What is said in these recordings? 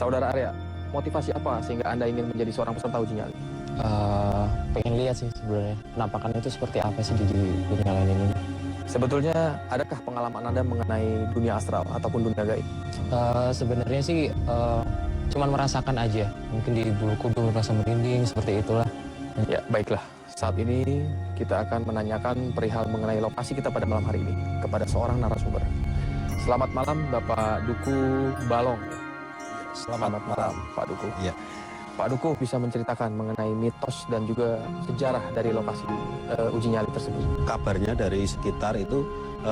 Saudara Arya, motivasi apa sehingga Anda ingin menjadi seorang peserta uji nyali? Pengen lihat sih sebenarnya penampakan itu seperti apa sih di dunia lain ini. Sebetulnya, adakah pengalaman Anda mengenai dunia astral ataupun dunia gaib? Sebenarnya sih cuman merasakan aja. Mungkin di bulu kuduk merasa merinding seperti itulah. Ya, baiklah. Saat ini kita akan menanyakan perihal mengenai lokasi kita pada malam hari ini kepada seorang narasumber. Selamat malam Bapak Duku Balong. Selamat malam Pak Duku. Iya. Pak Duku bisa menceritakan mengenai mitos dan juga sejarah dari lokasi uji nyali tersebut. Kabarnya dari sekitar itu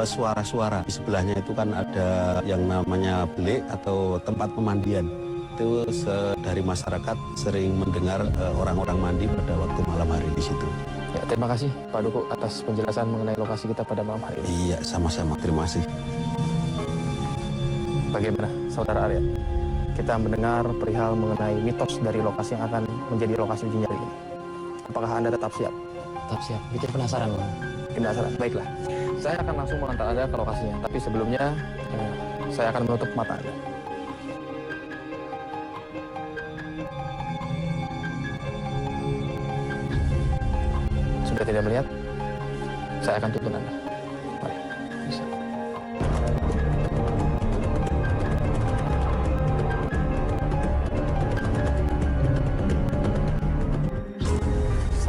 suara-suara. Di sebelahnya itu kan ada yang namanya belik atau tempat pemandian. Itu dari masyarakat sering mendengar orang-orang mandi pada waktu malam hari di situ. Ya, terima kasih Pak Duku atas penjelasan mengenai lokasi kita pada malam hari ini. Iya, sama-sama. Terima kasih. Bagaimana Saudara Arya? Kita mendengar perihal mengenai mitos dari lokasi yang akan menjadi lokasi uji nyali ini. Apakah Anda tetap siap? Tetap siap. Bikin penasaran Bang. Penasaran? Baiklah. Saya akan langsung mengantar Anda ke lokasinya. Tapi sebelumnya, saya akan menutup mata Anda. Sudah tidak melihat? Saya akan tuntun Anda. Mari. Bisa.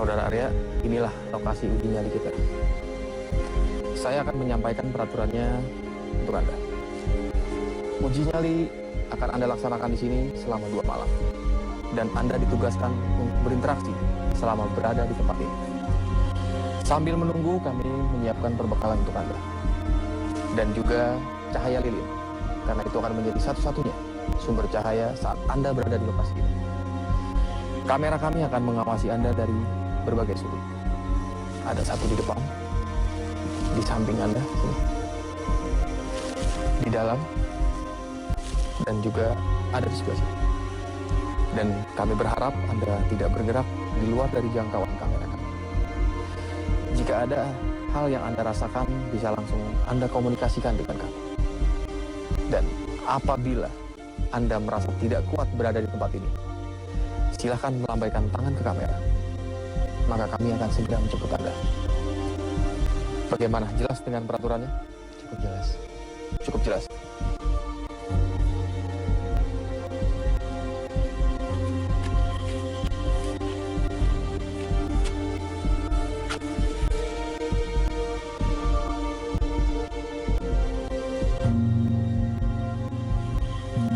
Saudara Arya, inilah lokasi uji nyali kita. Saya akan menyampaikan peraturannya untuk Anda. Uji nyali akan Anda laksanakan di sini selama 2 malam. Dan Anda ditugaskan untuk berinteraksi selama berada di tempat ini. Sambil menunggu, kami menyiapkan perbekalan untuk Anda. Dan juga cahaya lilin. Karena itu akan menjadi satu-satunya sumber cahaya saat Anda berada di lokasi ini. Kamera kami akan mengawasi Anda dari berbagai sudut. Ada satu di depan, di samping Anda, sini, di dalam, dan juga ada di sebelah sini. Dan kami berharap Anda tidak bergerak di luar dari jangkauan kamera kami. Jika ada hal yang Anda rasakan, bisa langsung Anda komunikasikan dengan kami. Dan apabila Anda merasa tidak kuat berada di tempat ini, silahkan melambaikan tangan ke kamera. Maka kami akan segera menjemput Anda. Bagaimana? Jelas dengan peraturannya? Cukup jelas. Cukup jelas.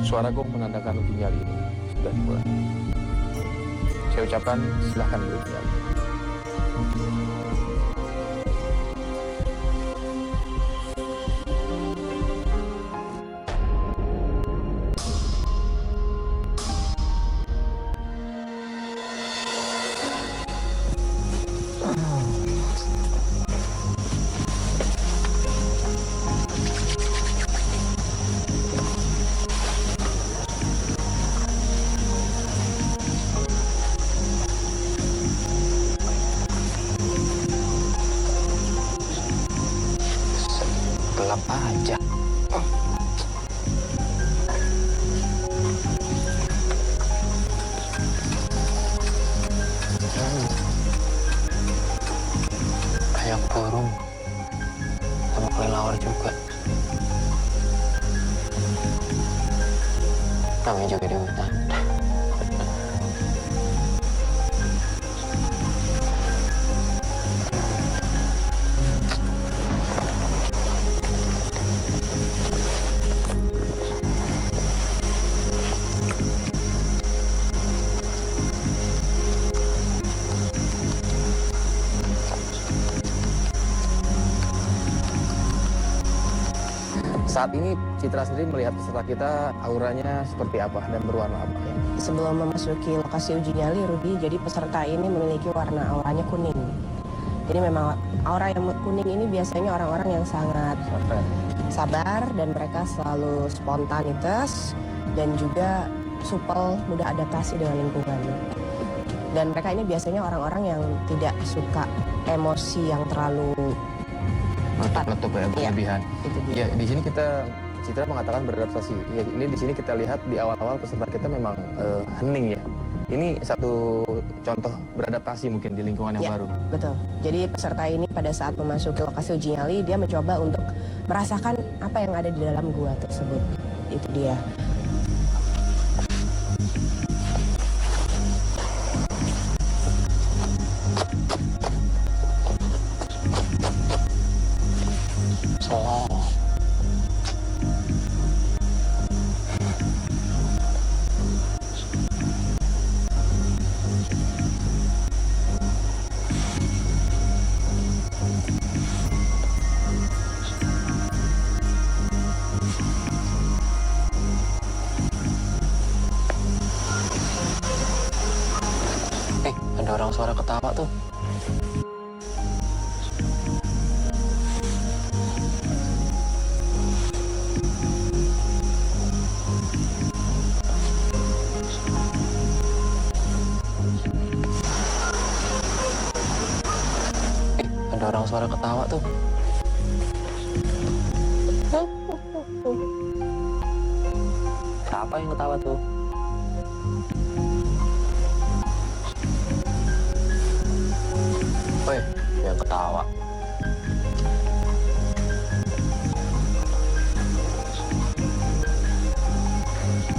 Suara gong menandakan uji nyali ini sudah dimulai. Saya ucapkan silahkan diuji nyali. Gelap aja. Kayak burung sama kelelawar juga. Namanya juga di hutan. Saat ini Citra sendiri melihat peserta kita auranya seperti apa dan berwarna apa ya? Sebelum memasuki lokasi uji nyali, Rudi, jadi peserta ini memiliki warna auranya kuning. Jadi memang aura yang kuning ini biasanya orang-orang yang sangat sabar dan mereka selalu spontanitas dan juga supel, mudah adaptasi dengan lingkungan. Dan mereka ini biasanya orang-orang yang tidak suka emosi yang terlalu meletup ya, berlebihan. Itu dia. Ya, di sini kita Citra mengatakan beradaptasi. Ya, ini di sini kita lihat di awal-awal peserta kita memang hening ya. Ini satu contoh beradaptasi mungkin di lingkungan yang Ya, baru. betul. Jadi peserta ini pada saat memasuki lokasi uji nyali, dia mencoba untuk merasakan apa yang ada di dalam gua tersebut. Itu dia. Ada orang suara ketawa tuh. Ada orang suara ketawa tuh. Siapa yang ketawa tuh? Woi, yang ketawa.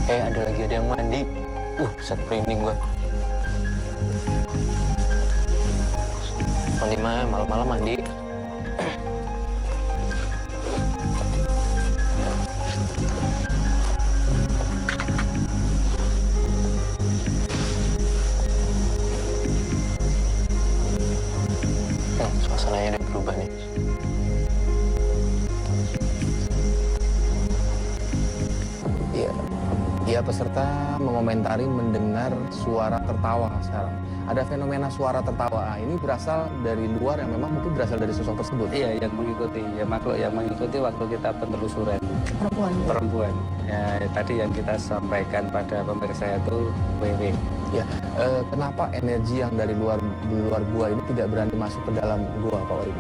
Ada yang mandi. Set merinding gua. Mandi mah malam-malam mandi. Suasananya udah berubah nih. Ya, peserta mengomentari mendengar suara tertawa sekarang. Ada fenomena suara tertawa. Ini berasal dari luar yang memang mungkin berasal dari sosok tersebut. Iya, yang mengikuti, ya makhluk yang mengikuti waktu kita penelusuran perempuan. Ya, tadi yang kita sampaikan pada pemirsa itu WW. Ya, kenapa energi yang dari luar gua ini tidak berani masuk ke dalam gua, Pak Wari?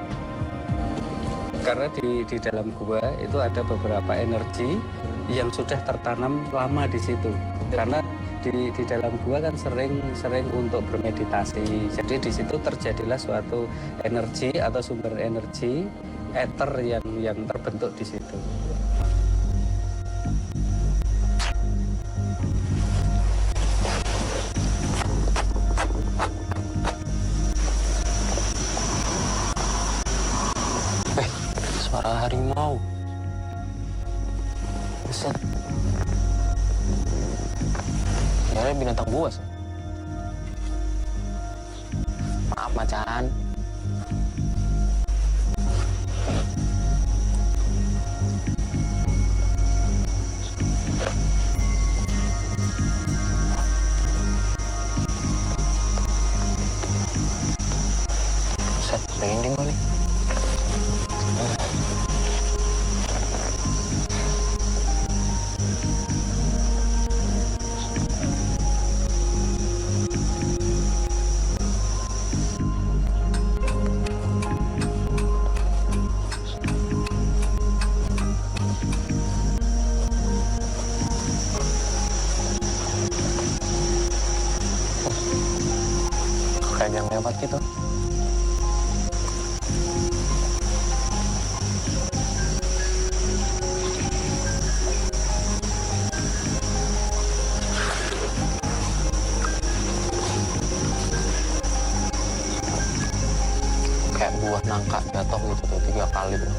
Karena di dalam gua itu ada beberapa energi yang sudah tertanam lama di situ. Karena di dalam gua kan sering untuk bermeditasi. Jadi di situ terjadilah suatu energi atau sumber energi ether yang terbentuk di situ. Suara harimau. Buset. Ini binatang buas. Maaf macan. Buset, merinding gue nih. Kayak yang lewat gitu. Kayak buah nangka jatuh gitu tuh 3 kali tuh.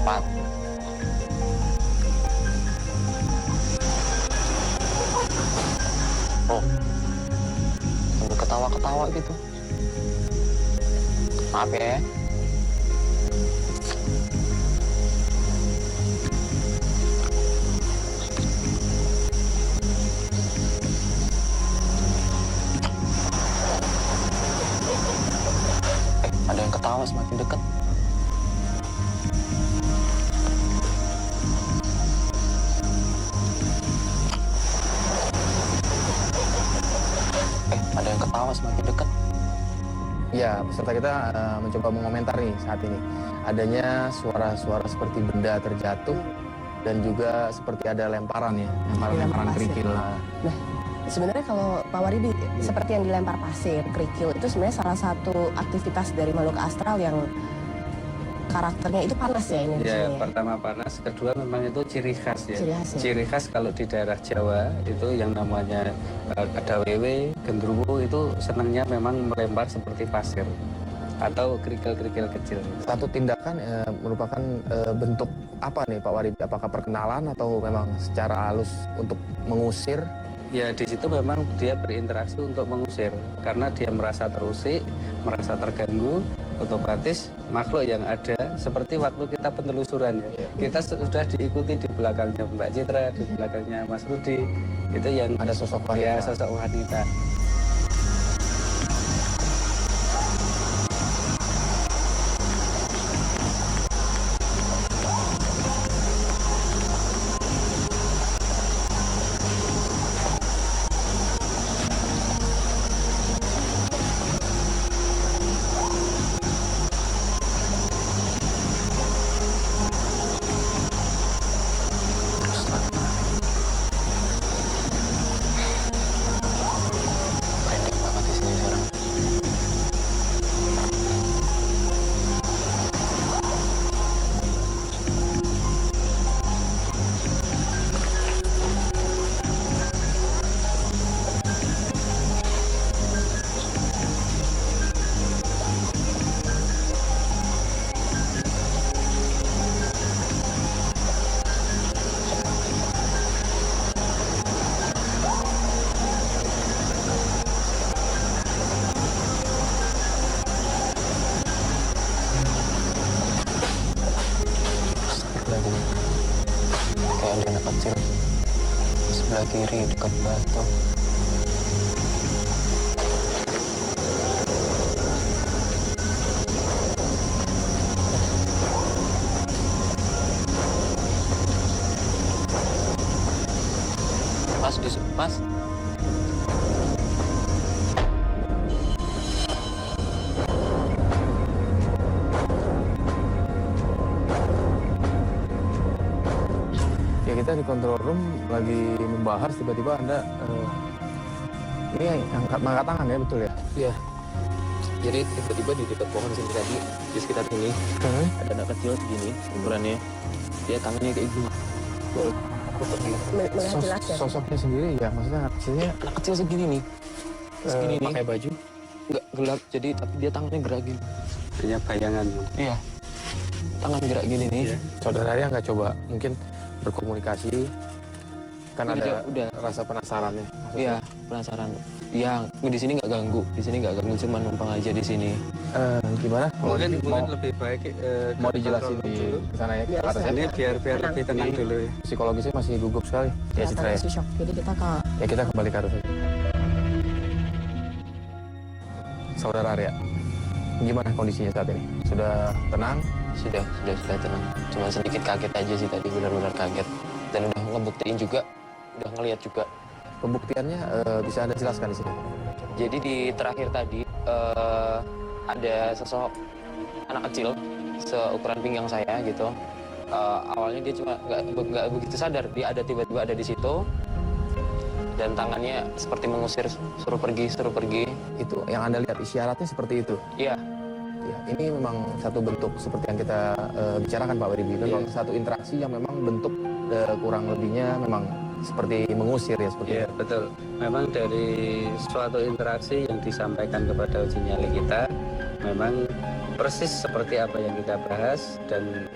4. Oh, sambil ketawa-ketawa gitu. Maaf ya. Ada yang ketawa semakin dekat. Ada yang ketawa semakin dekat. Ya, peserta kita mencoba mengomentar nih saat ini. Adanya suara-suara seperti benda terjatuh dan juga seperti ada lemparan ya, lemparan kerikil. Nah, sebenarnya kalau Pak Waridi, seperti yang dilempar pasir, kerikil, itu sebenarnya salah satu aktivitas dari makhluk astral yang karakternya itu panas ya ini. Ya, pertama panas, kedua memang itu ciri khas ya. Ciri khas, ya? Ciri khas kalau di daerah Jawa itu yang namanya ada wewe, gendruwo itu senangnya memang melempar seperti pasir atau kerikil-kerikil kecil. Satu tindakan merupakan bentuk apa nih Pak Waridi? Apakah perkenalan atau memang secara halus untuk mengusir? Ya di situ memang dia berinteraksi untuk mengusir karena dia merasa terusik, merasa terganggu, otomatis makhluk yang ada seperti waktu kita penelusuran ya. Kita sudah diikuti di belakangnya Mbak Citra, di belakangnya Mas Rudi, itu yang Ada sosok wanita. ya, sosok wanita. Pendek banget di sini sekarang. Lagi nih. Kayak ada anak kecil. Sebelah kiri dekat batu. Mas. Ya kita di control room lagi membahas tiba-tiba Anda ini angkat tangan ya, betul ya? Iya. Jadi tiba-tiba di dekat pohon sini tadi, di sekitar sini, ada anak kecil segini ukurannya. Dia tangannya kayak gini. Melihat jelas ya. Sosoknya sendiri ya, maksudnya kecilnya Anak kecil segini nih. Segini nih. pakai baju. Nggak gelap, jadi tapi dia tangannya gerak gini. Hanya bayangan. Iya. Tangan gerak gini nih. Iya. Saudara Arya nggak coba mungkin berkomunikasi, kan ada Udah. rasa penasarannya. Iya, penasaran. Iya, di sini nggak ganggu. Di sini nggak ganggu, cuma numpang aja di sini. Gimana? Mungkin mau lebih baik mau dari dijelasin kontrol di dulu. sana ya? Biar Ke atas ya? Ini biar lebih tenang dulu ya. Psikologisnya masih gugup sekali. Ya Citra ya. Masih shock. Jadi kita ke Ya kita kembali ke atas aja. Saudara Arya, gimana kondisinya saat ini? Sudah tenang? Sudah tenang. Cuma sedikit kaget aja sih tadi, benar-benar kaget. Dan udah ngebuktiin juga, udah ngeliat juga. Pembuktiannya bisa Anda jelaskan di sini? Jadi di terakhir tadi ada sosok anak kecil seukuran pinggang saya gitu. Awalnya dia cuma nggak begitu sadar, dia ada tiba-tiba ada di situ dan tangannya seperti mengusir, suruh pergi. Itu yang Anda lihat, isyaratnya seperti itu? Iya, Ya, ini memang satu bentuk seperti yang kita bicarakan Pak Waridi. Memang Iya. satu interaksi yang memang bentuk kurang lebihnya memang seperti mengusir ya, seperti Iya betul. Memang dari suatu interaksi yang disampaikan kepada uji nyali kita, memang persis seperti apa yang kita bahas dan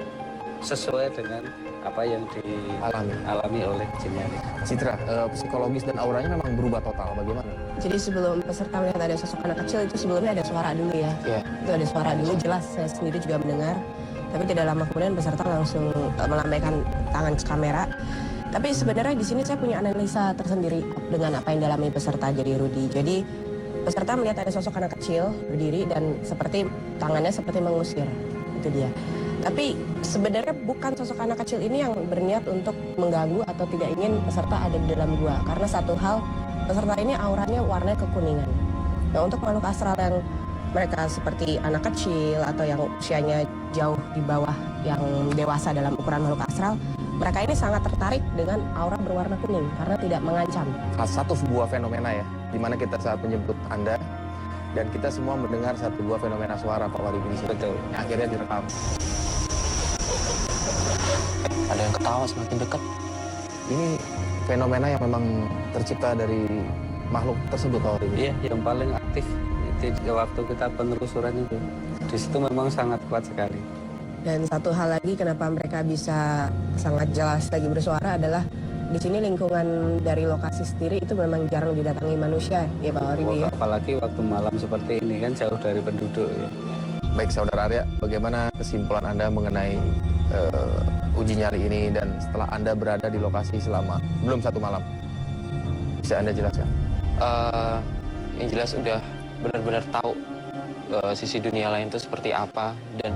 sesuai dengan apa yang dialami oleh uji nyali. Citra, psikologis dan auranya memang berubah total. Bagaimana? Jadi sebelum peserta melihat ada sosok anak kecil itu sebelumnya ada suara dulu ya. iya. Itu ada suara dulu, jelas saya sendiri juga mendengar. Tapi tidak lama kemudian peserta langsung melambaikan tangan ke kamera. Tapi sebenarnya di sini saya punya analisa tersendiri dengan apa yang dialami peserta jadi Rudi. Jadi peserta melihat ada sosok anak kecil berdiri dan seperti tangannya seperti mengusir. Itu dia. Tapi sebenarnya bukan sosok anak kecil ini yang berniat untuk mengganggu atau tidak ingin peserta ada di dalam gua. Karena satu hal, peserta ini auranya warnanya kekuningan. Nah untuk makhluk astral yang mereka seperti anak kecil atau yang usianya jauh di bawah yang dewasa dalam ukuran makhluk astral, mereka ini sangat tertarik dengan aura berwarna kuning karena tidak mengancam. Salah satu sebuah fenomena ya, di mana kita saat menyebut Anda dan kita semua mendengar satu buah fenomena suara Pak Wali di sini. Betul. Yang akhirnya direkam. Ada yang ketawa semakin dekat. Ini fenomena yang memang tercipta dari makhluk tersebut Pak Wali. Iya, yang paling aktif di waktu kita penelusuran itu. Di situ memang sangat kuat sekali. Dan satu hal lagi kenapa mereka bisa sangat jelas lagi bersuara adalah di sini lingkungan dari lokasi sendiri itu memang jarang didatangi manusia, ya Pak Waribi ya. Apalagi waktu malam seperti ini kan jauh dari penduduk ya. Baik Saudara Arya, bagaimana kesimpulan Anda mengenai uji nyali ini dan setelah Anda berada di lokasi selama belum 1 malam? Bisa Anda jelaskan? Yang jelas udah benar-benar tahu sisi dunia lain itu seperti apa, dan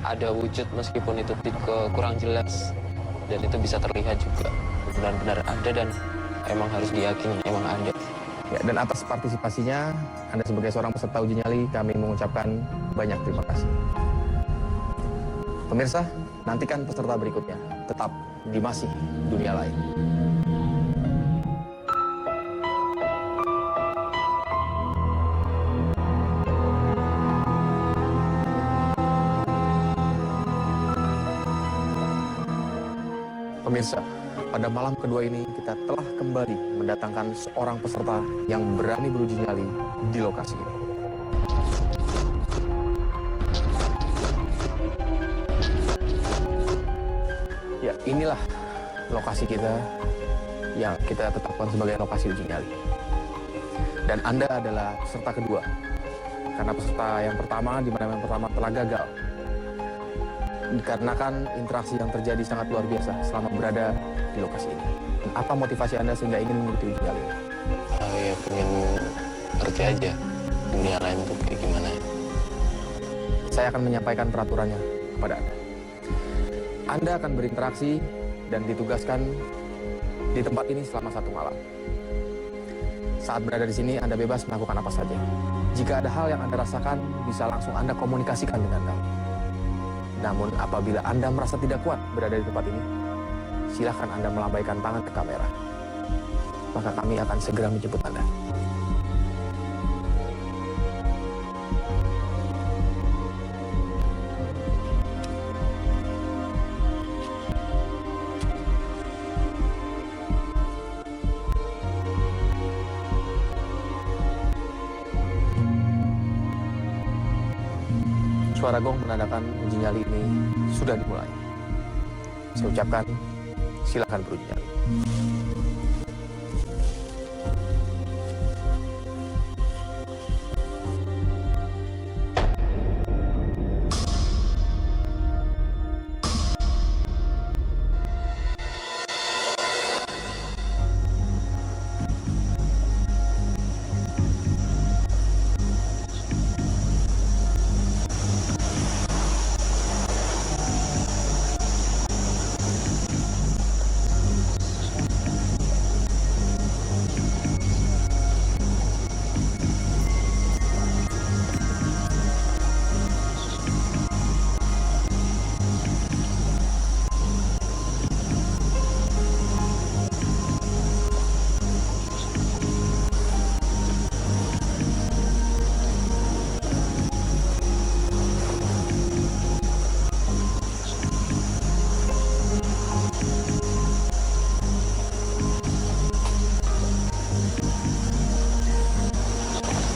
ada wujud meskipun itu kurang jelas dan itu bisa terlihat juga benar-benar ada dan emang harus diyakini emang ada. Ya, dan atas partisipasinya Anda sebagai seorang peserta uji nyali, kami mengucapkan banyak terima kasih. Pemirsa, nantikan peserta berikutnya. Tetap di Masih Dunia Lain. Pemirsa, pada malam kedua ini kita telah kembali mendatangkan seorang peserta yang berani beruji nyali di lokasi ini. Ya, inilah lokasi kita yang kita tetapkan sebagai lokasi uji nyali. Dan Anda adalah peserta kedua. Karena peserta yang pertama, di mana yang pertama telah gagal. Dikarenakan interaksi yang terjadi sangat luar biasa selama berada di lokasi ini. Dan apa motivasi Anda sehingga ingin mengikuti uji nyali? Ya pengen ngerti aja dunia lain tuh kayak gimana. Saya akan menyampaikan peraturannya kepada Anda. Anda akan berinteraksi dan ditugaskan di tempat ini selama 1 malam. Saat berada di sini, Anda bebas melakukan apa saja. Jika ada hal yang Anda rasakan, bisa langsung Anda komunikasikan dengan kami. Namun apabila Anda merasa tidak kuat berada di tempat ini, silakan Anda melambaikan tangan ke kamera. Maka kami akan segera menjemput Anda. Suara gong menandakan uji nyali ini sudah dimulai. Saya ucapkan, silakan beruji nyali.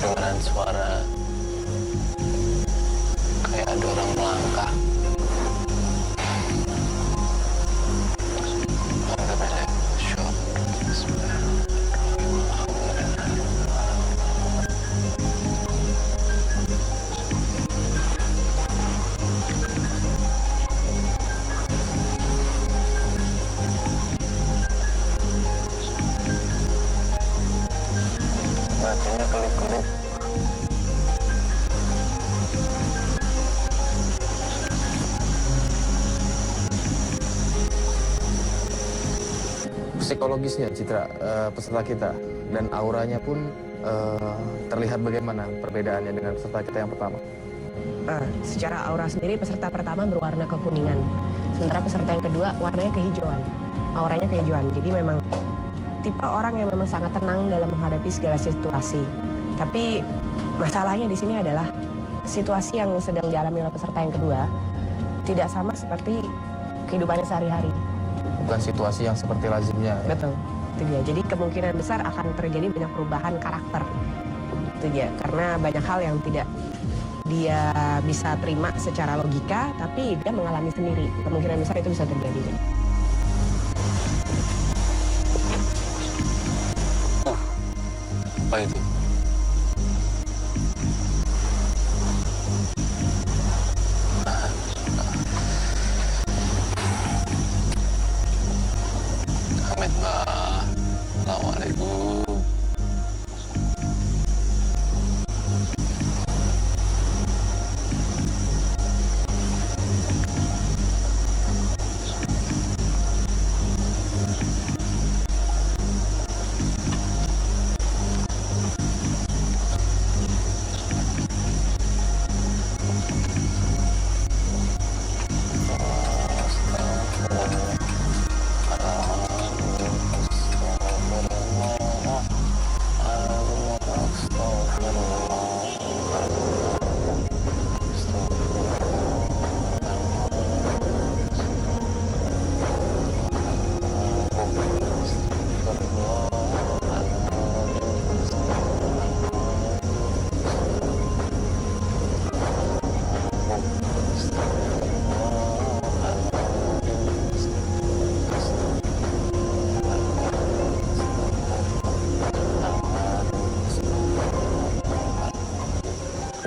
Dengaran suara kayak ada orang melangkah. Batunya kelip-kelip. Psikologisnya citra peserta kita dan auranya pun terlihat bagaimana perbedaannya dengan peserta kita yang pertama? Secara aura sendiri peserta pertama berwarna kekuningan, sementara peserta yang kedua warnanya kehijauan, auranya kehijauan. Jadi memang tipe orang yang memang sangat tenang dalam menghadapi segala situasi. Tapi masalahnya di sini adalah situasi yang sedang dialami oleh peserta yang kedua tidak sama seperti kehidupannya sehari-hari. Bukan situasi yang seperti lazimnya. Ya? Betul, itu dia. Jadi kemungkinan besar akan terjadi banyak perubahan karakter. Itu dia, karena banyak hal yang tidak dia bisa terima secara logika, tapi dia mengalami sendiri. Kemungkinan besar itu bisa terjadi. Apa itu? Amit Mbak. Assalamualaikum.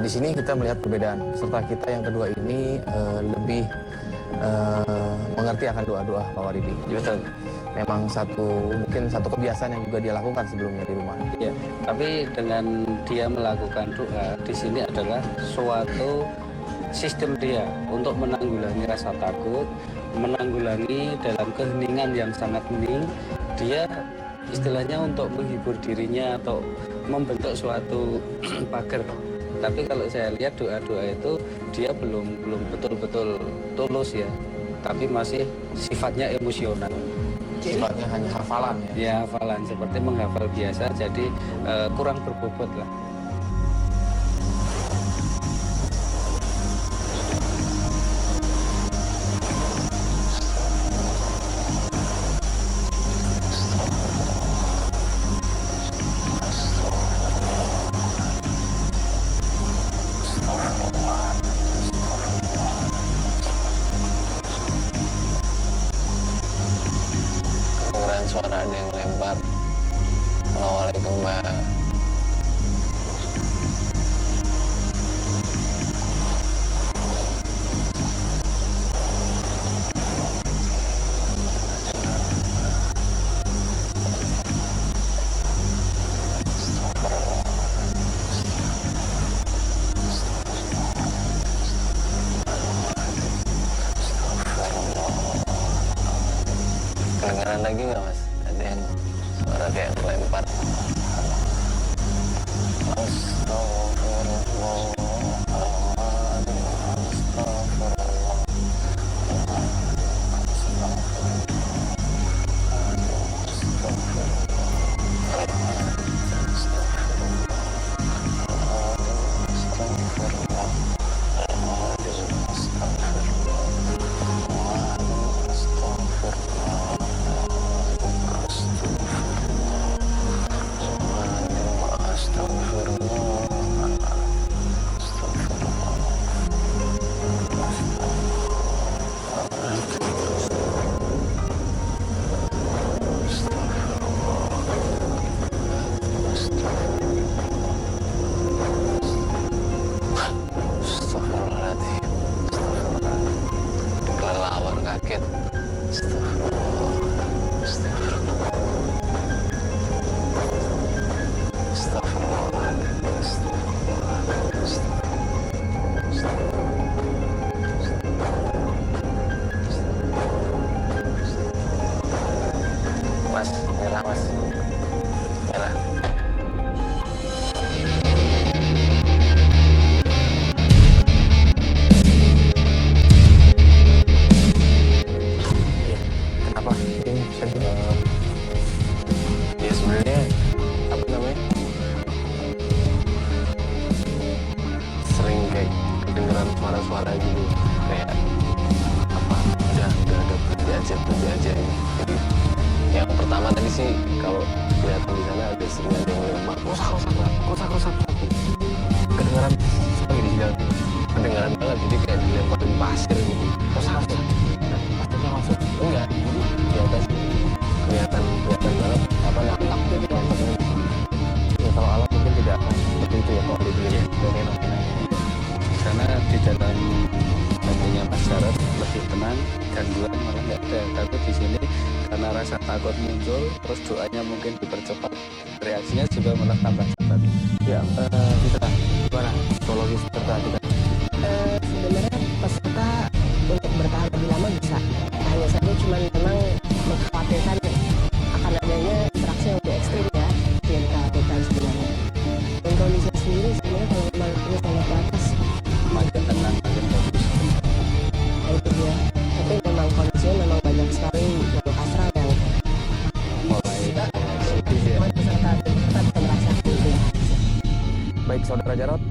Di sini kita melihat perbedaan. Peserta kita yang kedua ini lebih mengerti akan doa-doa Pak Waridi. Betul. Memang mungkin satu kebiasaan yang juga dia lakukan sebelumnya di rumah. Ya, tapi dengan dia melakukan doa di sini adalah suatu sistem dia untuk menanggulangi rasa takut, menanggulangi dalam keheningan yang sangat hening. Dia istilahnya untuk menghibur dirinya atau membentuk suatu pagar. Tapi kalau saya lihat doa-doa itu dia belum betul-betul tulus ya, tapi masih sifatnya emosional. Sifatnya hanya hafalan ya. Ya, hafalan seperti menghafal biasa, jadi kurang berbobot lah. Kedengeran suara ada yang lempar. Assalamualaikum Mbak. Kedengeran lagi nggak Mas? Ada yang suara kayak melempar. Astagfirullahaladzim. Astagfirullahaladzim. Kelelawar kaget. Mas, nyerah Mas. Nyerah. suara-suara gitu kayak apa udah berhenti aja jadi yang pertama tadi sih kalau kelihatan di sana ada sinyal yang lemah kosak Kedengaran seperti di sini. kedengaran banget jadi kayak dilemparin pasir gitu Pasirnya langsung. enggak di atas kelihatan banget apa namanya Ya, kalau alam mungkin tidak akan seperti itu ya kalau dibikin fenomena. Karena di dalam hatinya Mas Jarod lebih tenang, gangguan malah nggak ada. Tapi di sini karena rasa takut muncul, terus doanya mungkin dipercepat, reaksinya juga malah tambah cepat. Ya, kita gimana psikologis peserta kita? Sebenarnya peserta untuk bertahan lebih lama bisa, hanya saja cuma memang mengkhawatirkan akan adanya interaksi yang lebih ekstrim ya di yang kita sebenarnya. Dan kondisi sendiri sebenarnya kalau memang ini sangat ke atas, Makin tenang, makin bagus. nah itu dia. Tapi memang kondisinya memang banyak sekali makhluk astral yang Mulai sedih ya. membuat peserta bisa merasa gitu ya. Baik saudara Jarod,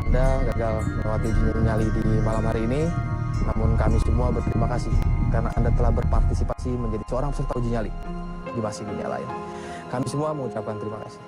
Anda gagal melewati uji nyali di malam hari ini. Namun kami semua berterima kasih karena Anda telah berpartisipasi menjadi seorang peserta uji nyali di Masih Dunia Lain. Kami semua mengucapkan terima kasih.